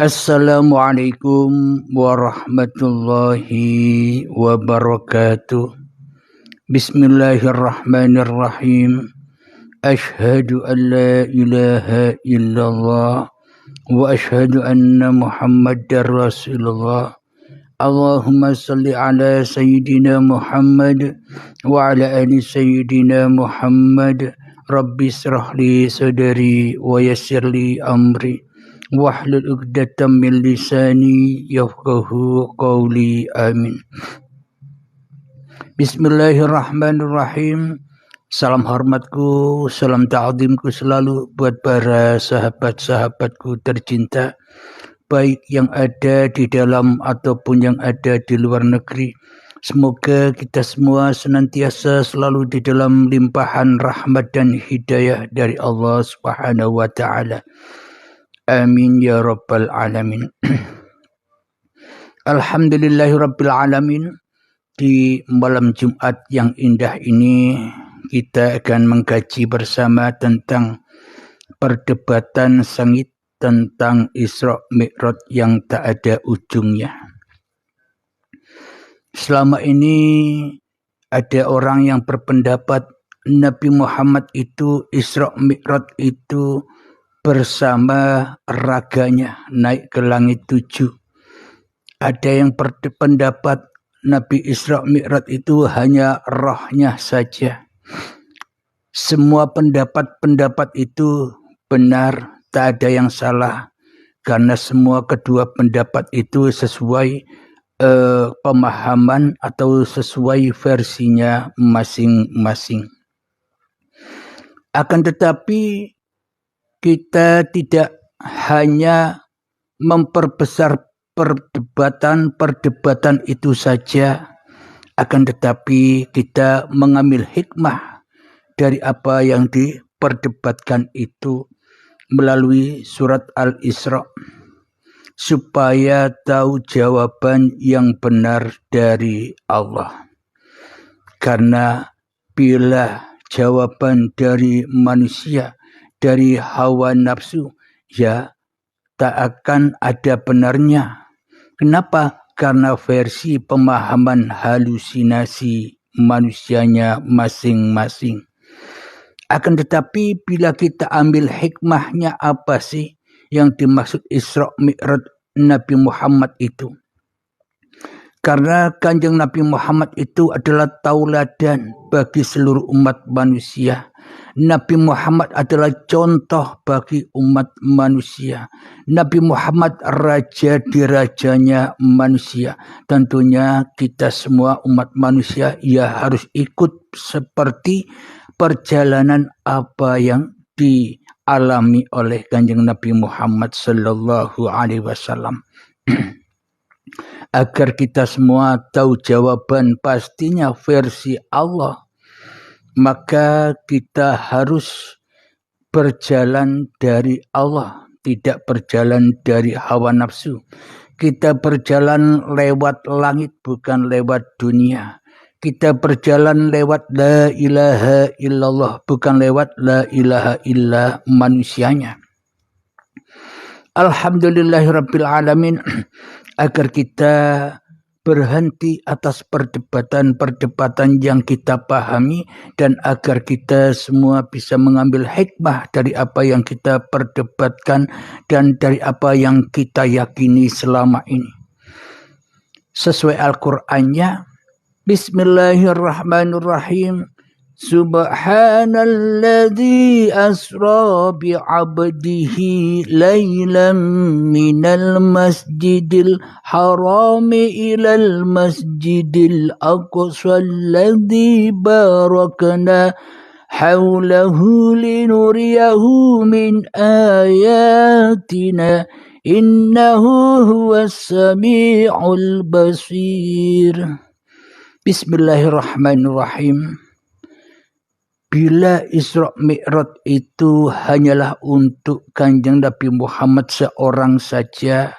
Assalamualaikum warahmatullahi wabarakatuh. Bismillahirrahmanirrahim. Ashhadu an la ilaha illallah wa ashhadu anna Muhammadar Rasulullah. Allahumma salli ala sayyidina Muhammad wa ala ali sayyidina Muhammad. Rabbi israh li sadri wa yassir li amri wahlul 'uqdatam min lisani yafqahu qawli. Amin. Bismillahirrahmanirrahim. Salam hormatku, salam ta'zimku selalu buat para sahabat-sahabatku tercinta, baik yang ada di dalam ataupun yang ada di luar negeri. Semoga kita semua senantiasa selalu di dalam limpahan rahmat dan hidayah dari Allah Subhanahu wa taala. Amin ya rabbal alamin. Alhamdulillahi rabbil alamin. Di malam Jumat yang indah ini kita akan mengkaji bersama tentang perdebatan sengit tentang Isra Mi'raj yang tak ada ujungnya. Selama ini ada orang yang berpendapat Nabi Muhammad itu Isra Mi'raj itu bersama raganya naik ke langit 7. Ada yang berpendapat Nabi Isra Mi'raj itu hanya rohnya saja. Semua pendapat-pendapat itu benar, tak ada yang salah, karena semua kedua pendapat itu sesuai pemahaman atau sesuai versinya masing-masing. Akan tetapi kita tidak hanya memperbesar perdebatan itu saja, akan tetapi kita mengambil hikmah dari apa yang diperdebatkan itu melalui surat Al-Isra, supaya tahu jawaban yang benar dari Allah. Karena bila jawaban dari manusia, dari hawa nafsu, ya tak akan ada benarnya. Kenapa? Karena versi pemahaman halusinasi manusianya masing-masing. Akan tetapi bila kita ambil hikmahnya, apa sih yang dimaksud Isra Mi'raj Nabi Muhammad itu? Karena Kanjeng Nabi Muhammad itu adalah tauladan bagi seluruh umat manusia. Nabi Muhammad adalah contoh bagi umat manusia. Nabi Muhammad raja di rajanya manusia. Tentunya kita semua umat manusia ya harus ikut seperti perjalanan apa yang dialami oleh Kanjeng Nabi Muhammad sallallahu alaihi wasallam. Agar kita semua tahu jawaban pastinya versi Allah, maka kita harus berjalan dari Allah, tidak berjalan dari hawa nafsu. Kita berjalan lewat langit, bukan lewat dunia. Kita berjalan lewat la ilaha illallah, bukan lewat la ilaha illa manusianya. Alhamdulillahirabbil alamin. Agar kita berhenti atas perdebatan-perdebatan yang kita pahami, dan agar kita semua bisa mengambil hikmah dari apa yang kita perdebatkan dan dari apa yang kita yakini selama ini. Sesuai Al-Qur'annya, Bismillahirrahmanirrahim. Subhanalladzi asra bi'abdihi laylan minal masjidil harami ilal masjidil aqsa alladzi barakna hawlahu linuriyahu min ayatina innahu huwas sami'ul basir. Bismillahirrahmanirrahim. Bila Isra Mi'raj itu hanyalah untuk Kanjeng Nabi Muhammad seorang saja,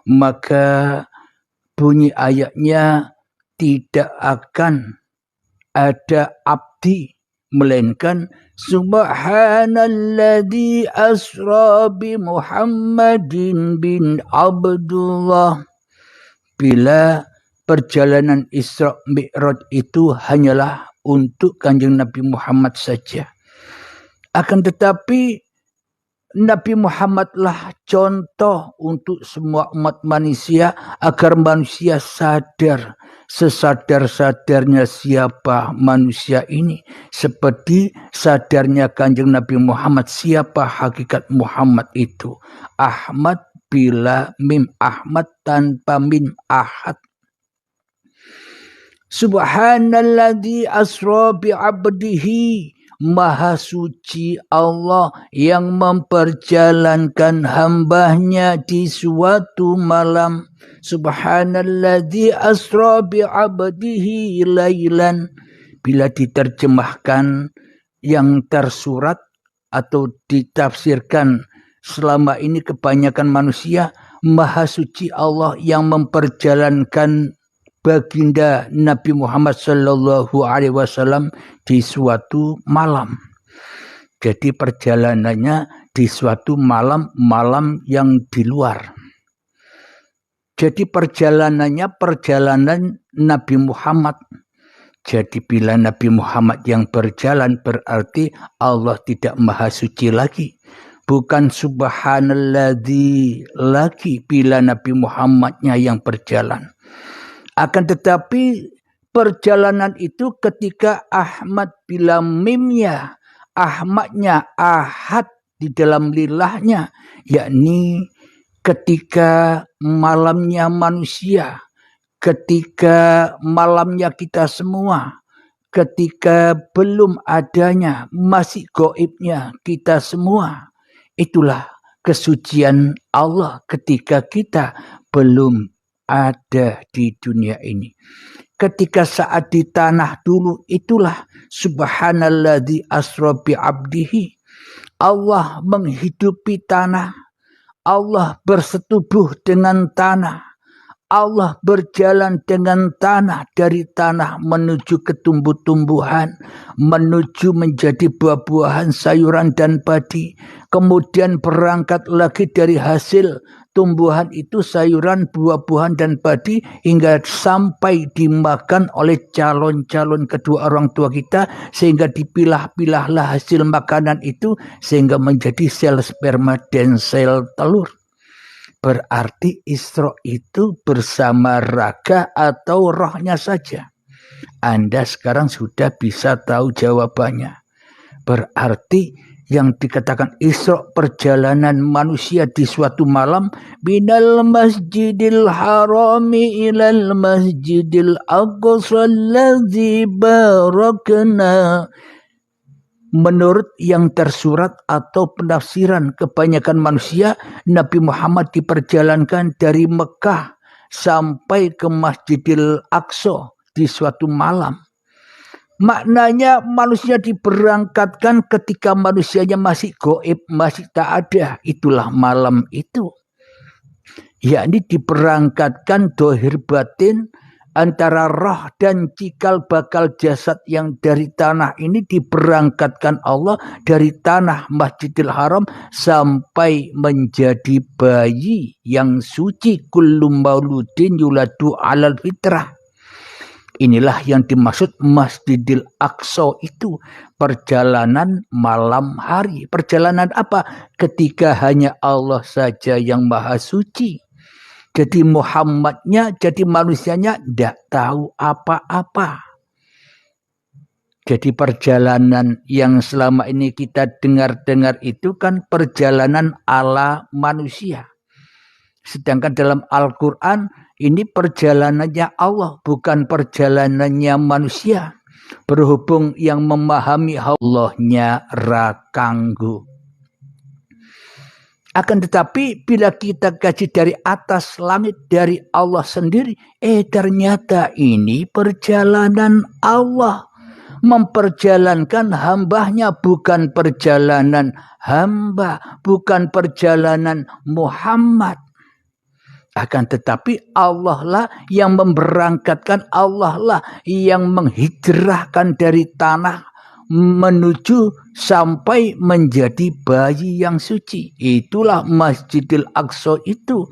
maka bunyi ayatnya tidak akan ada abdi melainkan Subhanalladzi asra bi Muhammadin bin Abdullah. Bila perjalanan Isra Mi'raj itu hanyalah untuk Kanjeng Nabi Muhammad saja. Akan tetapi Nabi Muhammadlah contoh untuk semua umat manusia agar manusia sadar sesadar-sadarnya siapa manusia ini. Seperti sadarnya Kanjeng Nabi Muhammad siapa hakikat Muhammad itu. Ahmad bila mim, Ahmad tanpa mim, ahad. Subhanalladzi asra bi 'abdihi. Maha suci Allah yang memperjalankan hambanya di suatu malam. Subhanalladzi asra bi 'abdihi lailan. Bila diterjemahkan yang tersurat atau ditafsirkan selama ini kebanyakan manusia, Maha suci Allah yang memperjalankan baginda Nabi Muhammad sallallahu alaihi wasallam di suatu malam. Jadi perjalanannya di suatu malam yang di luar. Jadi perjalanannya perjalanan Nabi Muhammad. Jadi bila Nabi Muhammad yang berjalan berarti Allah tidak maha suci lagi. Bukan subhanalladzi lagi bila Nabi Muhammadnya yang berjalan. Akan tetapi perjalanan itu ketika Ahmad bila mimnya, Ahmadnya ahad di dalam lilahnya, yakni ketika malamnya manusia, ketika malamnya kita semua, ketika belum adanya, masih gaibnya kita semua. Itulah kesucian Allah ketika kita belum ada di dunia ini. Ketika saat di tanah dulu itulah subhanalladzi asra bi 'abdihi. Allah menghidupi tanah. Allah bersetubuh dengan tanah. Allah berjalan dengan tanah, dari tanah menuju ke tumbuh-tumbuhan, menuju menjadi buah-buahan, sayuran dan padi. Kemudian berangkat lagi dari hasil tumbuhan itu, sayuran, buah-buahan dan padi, hingga sampai dimakan oleh calon-calon kedua orang tua kita, sehingga dipilah-pilahlah hasil makanan itu sehingga menjadi sel sperma dan sel telur. Berarti Isra itu bersama raga atau rohnya saja. Anda sekarang sudah bisa tahu jawabannya. Berarti yang dikatakan Isra perjalanan manusia di suatu malam, minal masjidil harami ilal masjidil aqsa allazi barakna. Menurut yang tersurat atau penafsiran kebanyakan manusia, Nabi Muhammad diperjalankan dari Mekah sampai ke Masjidil Aqsa di suatu malam. Maknanya manusia diberangkatkan ketika manusianya masih gaib, masih tak ada. Itulah malam itu. Yakni diberangkatkan dohir batin antara roh dan cikal bakal jasad yang dari tanah ini diberangkatkan Allah dari tanah Masjidil Haram sampai menjadi bayi yang suci, kullu mauludin yuladu alal fitrah. Inilah yang dimaksud Masjidil Aqsa itu, perjalanan malam hari. Perjalanan apa? Ketika hanya Allah saja yang maha suci. Jadi Muhammadnya, jadi manusianya tidak tahu apa-apa. Jadi perjalanan yang selama ini kita dengar-dengar itu kan perjalanan ala manusia. Sedangkan dalam Al-Quran ini perjalanannya Allah, bukan perjalanannya manusia. Berhubung yang memahami Allahnya rakanggu. Akan tetapi bila kita kaji dari atas langit, dari Allah sendiri, ternyata ini perjalanan Allah. Memperjalankan hambanya, bukan perjalanan hamba, bukan perjalanan Muhammad. Akan tetapi Allah lah yang memberangkatkan, Allah lah yang menghijrahkan dari tanah menuju sampai menjadi bayi yang suci. Itulah Masjidil Aqsa itu.